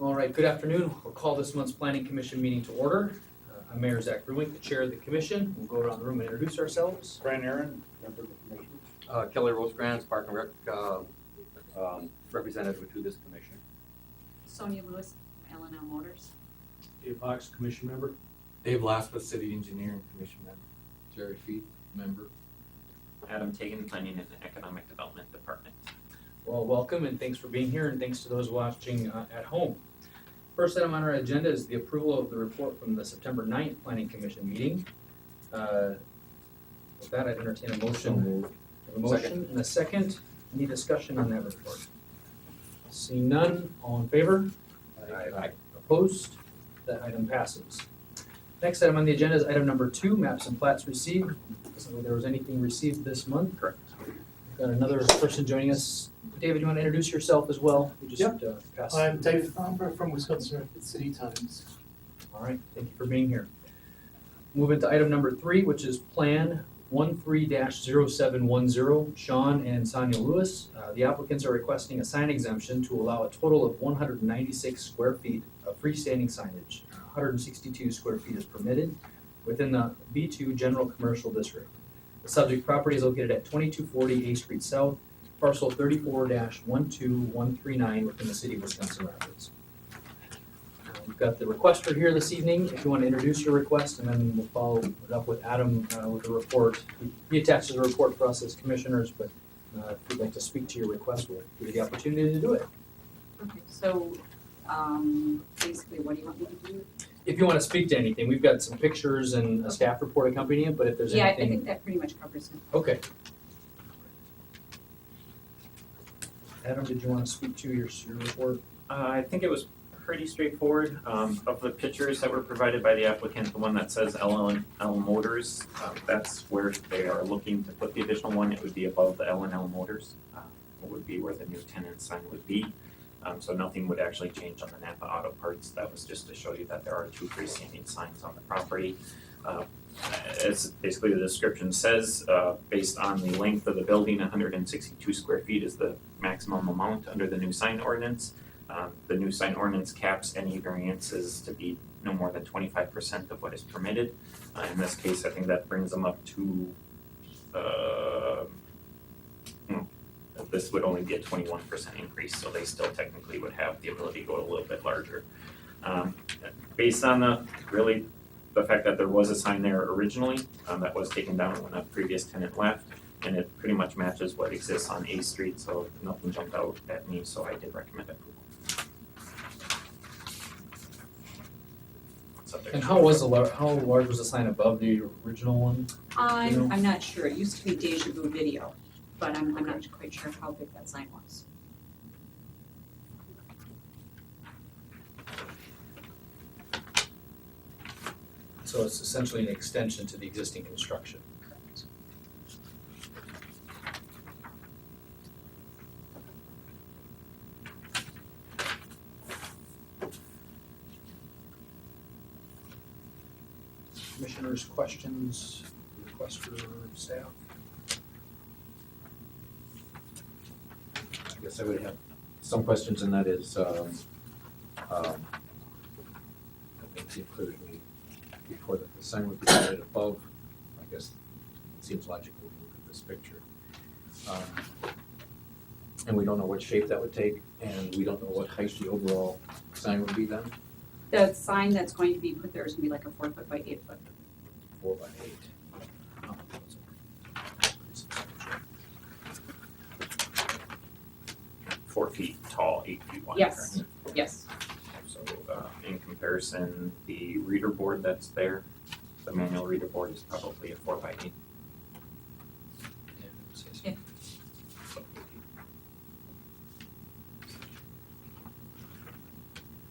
All right, good afternoon. We'll call this month's Planning Commission meeting to order. I'm Mayor Zach Ruink, the chair of the commission. We'll go around the room and introduce ourselves. Brian Aaron, member of the commission. Kelly Rosecrans, Park and Rec, representative to this commission. Sonia Lewis, L&L Motors. Dave Hawks, commission member. Dave Laspa, City Engineer and Commission Member. Jerry Feet, member. Adam Tagan, Planning and Economic Development Department. Well, welcome and thanks for being here, and thanks to those watching at home. First item on our agenda is the approval of the report from the September 9th Planning Commission meeting. With that, I'd entertain a motion. A motion and a second. Any discussion on that report? Seeing none, all in favor? Aye. Opposed? That item passes. Next item on the agenda is item number 2, maps and plats received. Doesn't look like there was anything received this month. Correct. We've got another person joining us. David, you want to introduce yourself as well? You just pass. I'm Dave Thomber from Wisconsin Rapids City Times. All right, thank you for being here. Moving to item number 3, which is Plan 13-0710, Sean and Sonia Lewis. The applicants are requesting a sign exemption to allow a total of 196 square feet of freestanding signage. 162 square feet is permitted within the B2 General Commercial District. The subject property is located at 2240 A Street South, parcel 34-12139 within the city of Wisconsin Rapids. We've got the requester here this evening. If you want to introduce your request, and then we'll follow it up with Adam with the report. He attaches a report for us as commissioners, but if you'd like to speak to your request, we'll give you the opportunity to do it. Okay, so, basically, what do you want me to do? If you want to speak to anything, we've got some pictures and a staff report accompanying it, but if there's Yeah, I anything. think that pretty much covers it. Okay. Adam, did you want to speak to your report? I think it was pretty straightforward. Of the pictures that were provided by the applicant, the one that says L&L Motors, that's where they are looking to put the additional one. It would be above the L&L Motors. It would be where the new tenant sign would be. So nothing would actually change on the Napa Auto Parts. That was just to show you that there are 2 freestanding signs on the property. As basically the description says, based on the length of the building, 162 square feet is the maximum amount under the new sign ordinance. The new sign ordinance caps any variances to be no more than 25% of what is permitted. In this case, I think that brings them up to, this would only be a 21% increase, so they still technically would have the ability to go a little bit larger. Based on the fact that there was a sign there originally, that was taken down when a previous tenant left, and it pretty much matches what exists on A Street, so nothing jumped out at me, so I did recommend approval. And how large was the sign above the original one? I'm not sure. It used to be Deja Vu Video, but I'm not quite sure how big that sign was. So it's essentially an extension to the existing construction. Correct. Commissioners, questions, requester, staff? I guess I would have some questions, and that is, I think it seemed clear to me before that the sign would be added above. I guess it seems logical when you look at this picture. And we don't know what shape that would take, and we don't know what height the overall sign would be then, The sign that's going to be put there is going to be like a 4 foot by 8 foot. 4 by 8. 4 feet tall, 8 feet wide. Yes. correct? Yes. So in comparison, the reader board that's there, the manual reader board is probably a 4 by 8. Yeah.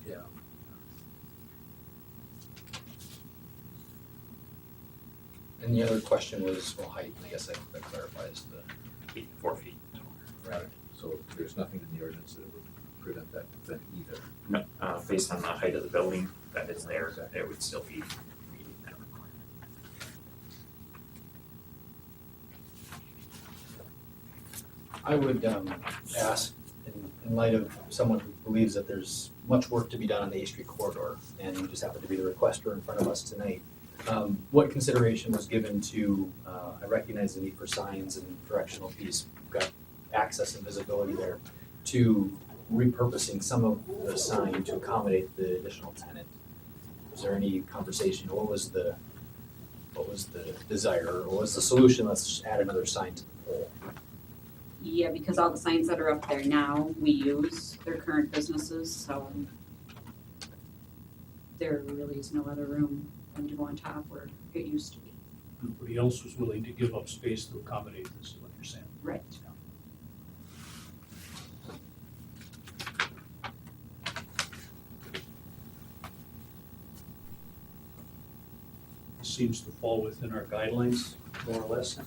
Yeah. And the other question was, well, height, and I guess that clarifies the. 4 feet tall. Right. So there's nothing in the ordinance that would prevent that then either. No, based on the height of the building that is there, it would still be meeting that requirement. I would ask, and in light of someone who believes that there's much work to be done on the A Street corridor, and you just happen to be the requester in front of us tonight, what consideration was given to, I recognize the need for signs and directional piece, we've got access and visibility there, to repurposing some of the sign to accommodate the additional tenant? Was there any conversation, what was the desire, or what was the solution, let's just add another sign to the pole? Yeah, because all the signs that are up there now, we use, they're current businesses, so there really is no other room than to go on top where it used to be. Nobody else was willing to give up space to accommodate this, is what you're saying. Right. It seems to fall within our guidelines, more or less.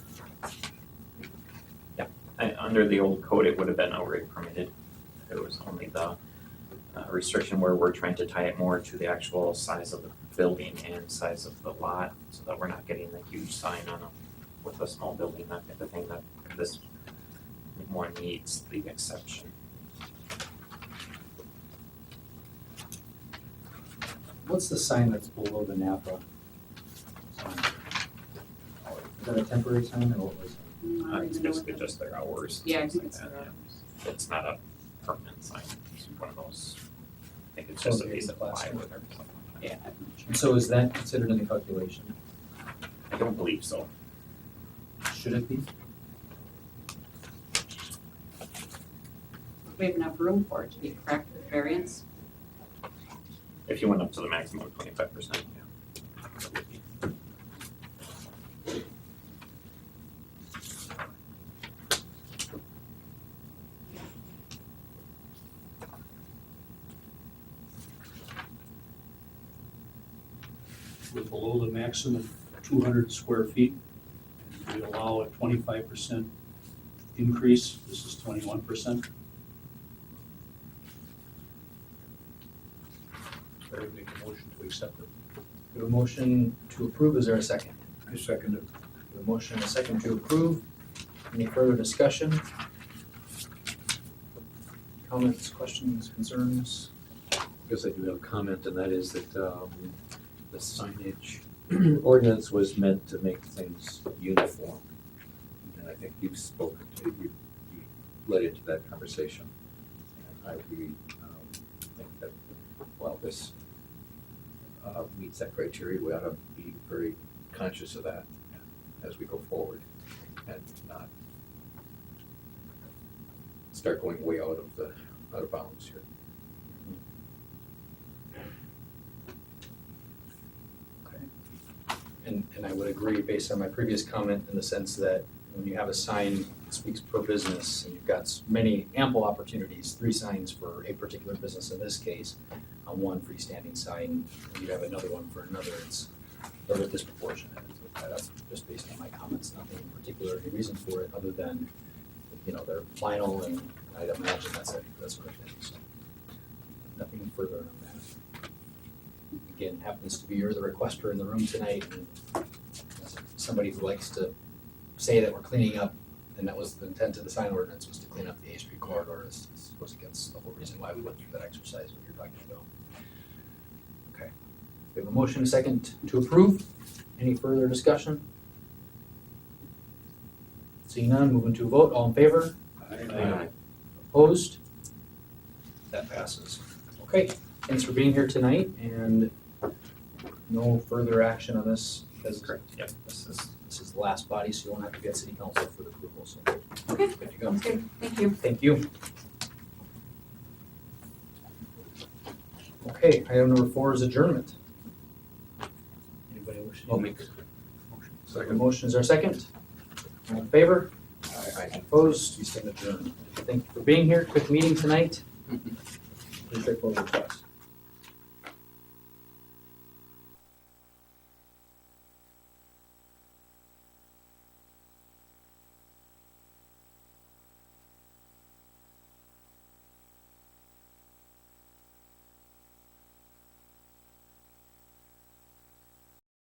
Under the old code, it would have been outright permitted. It was only the restriction where we're trying to tie it more to the actual size of the building and size of the lot, so that we're not getting the huge sign on with a small building, that type of thing, that this one needs the exception. What's the sign that's below the Napa sign? Is that a temporary sign, or what was it? It's basically just their hours. Yeah, I things think like it's that, their yeah. hours. It's not a permanent sign, it's one of those, I think it's just a Okay, piece of plastic. plywood or something like that. Yeah, I'm not sure. And so is that considered in the calculation? I don't believe so. Should it be? We have enough room for it to be correct with variance. If you went up to the maximum 25%, yeah. We're below the maximum 200 square feet. We allow a 25% increase. This is 21%. I would make a motion to accept it. We have a motion to approve, is there a second? I second it. We have a motion and a second to approve. Any further discussion? Comments, questions, concerns? I guess I do have a comment, and that is that the signage ordinance was meant to make things uniform. And I think you've spoken to, you led into that conversation. And I really think that, while this meets that criteria, we ought to be very conscious of that as we go forward and not start going way out of bounds here. And I would agree based on my previous comment in the sense that when you have a sign that speaks per business, and you've got many ample opportunities, 3 signs for a particular business in this case, on one freestanding sign, and you have another one for another, it's rather disproportionate. That's just based on my comments, nothing in particular, any reason for it, other than, they're vinyl, and I'd imagine that's that sort of thing, so. Nothing further on that. Again, happens to be you're the requester in the room tonight, and as somebody who likes to say that we're cleaning up, and that was the intent of the sign ordinance, was to clean up the A Street corridor, this goes against the whole reason why we went through that exercise, what you're talking about. Okay, we have a motion, a second to approve, any further discussion? Seeing none, moving to a vote, all in favor? Aye. Opposed? That passes. Okay, thanks for being here tonight, and no further action on this, because Correct, yep. this is the last body, so you won't have to get city council for the approval, so. Okay, Good to go. sounds good, thank you. Thank you. Okay, item number 4 is adjournment. Anybody wish to? I'll make Second motion, is there a second? All in favor? Aye. Opposed? You stand adjourned. Thank you for being here, quick meeting tonight. Pretty straightforward request.